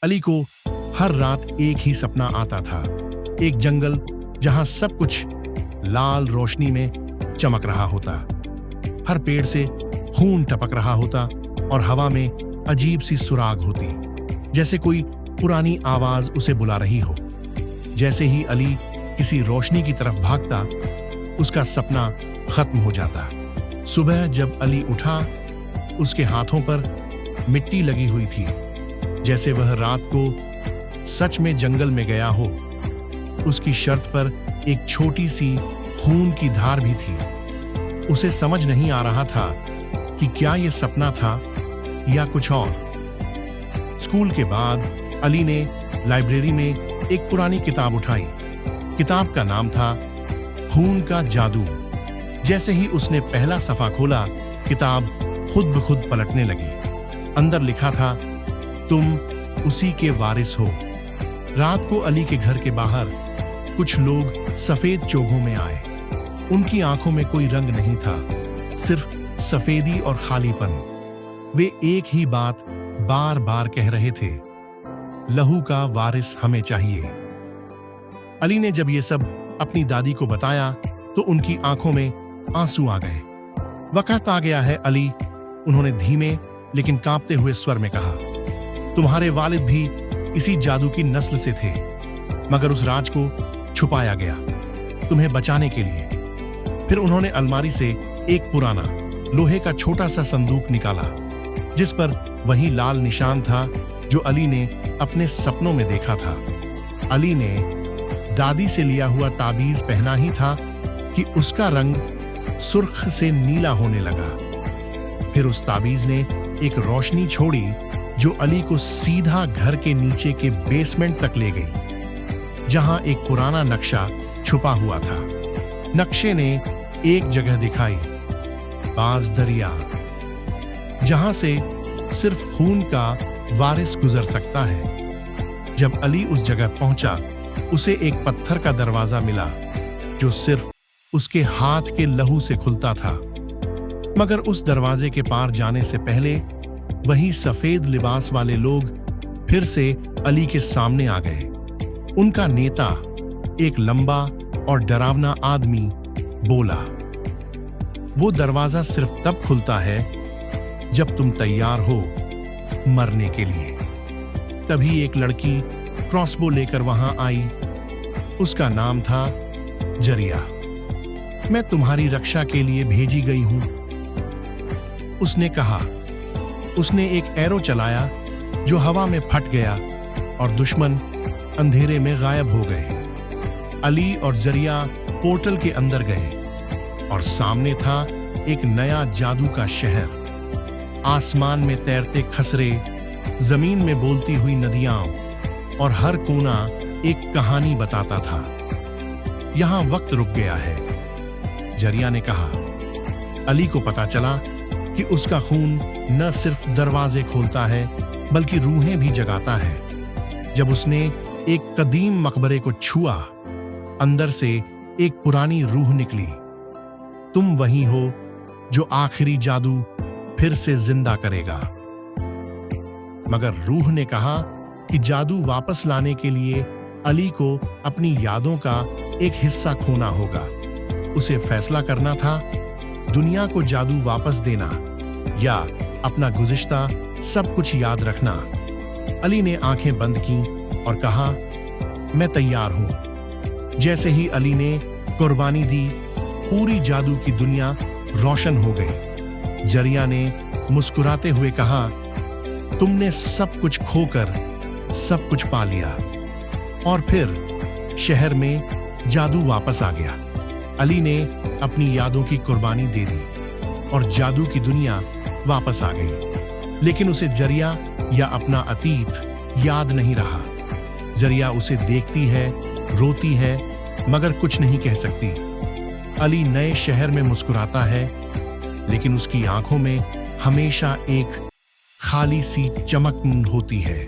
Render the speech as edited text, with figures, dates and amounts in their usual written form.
अली को हर रात एक ही सपना आता था, एक जंगल जहां सब कुछ लाल रोशनी में चमक रहा होता, हर पेड़ से खून टपक रहा होता और हवा में अजीब सी सुराग होती, जैसे कोई पुरानी आवाज उसे बुला रही हो। जैसे ही अली किसी रोशनी की तरफ भागता, उसका सपना खत्म हो जाता। सुबह जब अली उठा, उसके हाथों पर मिट्टी लगी हुई थी, जैसे वह रात को सच में जंगल में गया हो। उसकी शर्ट पर एक छोटी सी खून की धार भी थी। उसे समझ नहीं आ रहा था कि क्या यह सपना था या कुछ और। स्कूल के बाद अली ने लाइब्रेरी में एक पुरानी किताब उठाई। किताब का नाम था खून का जादू। जैसे ही उसने पहला सफा खोला, किताब खुद ब खुद पलटने लगी। अंदर लिखा था, तुम उसी के वारिस हो। रात को अली के घर के बाहर कुछ लोग सफेद चोगों में आए। उनकी आंखों में कोई रंग नहीं था, सिर्फ सफेदी और खालीपन। वे एक ही बात बार बार कह रहे थे, लहू का वारिस हमें चाहिए। अली ने जब ये सब अपनी दादी को बताया तो उनकी आंखों में आंसू आ गए। वक्त आ गया है अली, उन्होंने धीमे लेकिन कांपते हुए स्वर में कहा, तुम्हारे वालिद भी इसी जादू की नस्ल से थे, मगर उस राज को छुपाया गया तुम्हें बचाने के लिए। फिर उन्होंने अलमारी से एक पुराना लोहे का छोटा सा संदूक निकाला, जिस पर वही लाल निशान था जो अली ने अपने सपनों में देखा था। अली ने दादी से लिया हुआ ताबीज पहना ही था कि उसका रंग सुर्ख से नीला होने लगा। फिर उस ताबीज ने एक रोशनी छोड़ी जो अली को सीधा घर के नीचे के बेसमेंट तक ले गई, जहां एक पुराना नक्शा छुपा हुआ था। नक्शे ने एक जगह दिखाई, बाज दरिया, जहां से सिर्फ खून का वारिस गुजर सकता है। जब अली उस जगह पहुंचा, उसे एक पत्थर का दरवाजा मिला जो सिर्फ उसके हाथ के लहू से खुलता था। मगर उस दरवाजे के पार जाने से पहले वही सफेद लिबास वाले लोग फिर से अली के सामने आ गए। उनका नेता, एक लंबा और डरावना आदमी, बोला, वो दरवाजा सिर्फ तब खुलता है जब तुम तैयार हो मरने के लिए। तभी एक लड़की क्रॉसबो लेकर वहां आई। उसका नाम था जरिया। मैं तुम्हारी रक्षा के लिए भेजी गई हूं, उसने कहा। उसने एक एरो चलाया जो हवा में फट गया और दुश्मन अंधेरे में गायब हो गए। अली और जरिया पोर्टल के अंदर गए और सामने था एक नया जादू का शहर। आसमान में तैरते खसरे, जमीन में बोलती हुई नदियां और हर कोना एक कहानी बताता था। यहां वक्त रुक गया है, जरिया ने कहा। अली को पता चला कि उसका खून न सिर्फ दरवाजे खोलता है बल्कि रूहें भी जगाता है। जब उसने एक कदीम मकबरे को छुआ, अंदर से एक पुरानी रूह निकली। तुम वही हो जो आखिरी जादू फिर से जिंदा करेगा। मगर रूह ने कहा कि जादू वापस लाने के लिए अली को अपनी यादों का एक हिस्सा खोना होगा। उसे फैसला करना था, दुनिया को जादू वापस देना या अपना गुज़िश्ता सब कुछ याद रखना। अली ने आंखें बंद की और कहा, मैं तैयार हूं। जैसे ही अली ने कुर्बानी दी, पूरी जादू की दुनिया रोशन हो गई। जरिया ने मुस्कुराते हुए कहा, तुमने सब कुछ खोकर सब कुछ पा लिया। और फिर शहर में जादू वापस आ गया। अली ने अपनी यादों की कुर्बानी दे दी और जादू की दुनिया वापस आ गई। लेकिन उसे जरिया या अपना अतीत याद नहीं रहा। जरिया उसे देखती है, रोती है, मगर कुछ नहीं कह सकती। अली नए शहर में मुस्कुराता है, लेकिन उसकी आंखों में हमेशा एक खाली सी चमक होती है।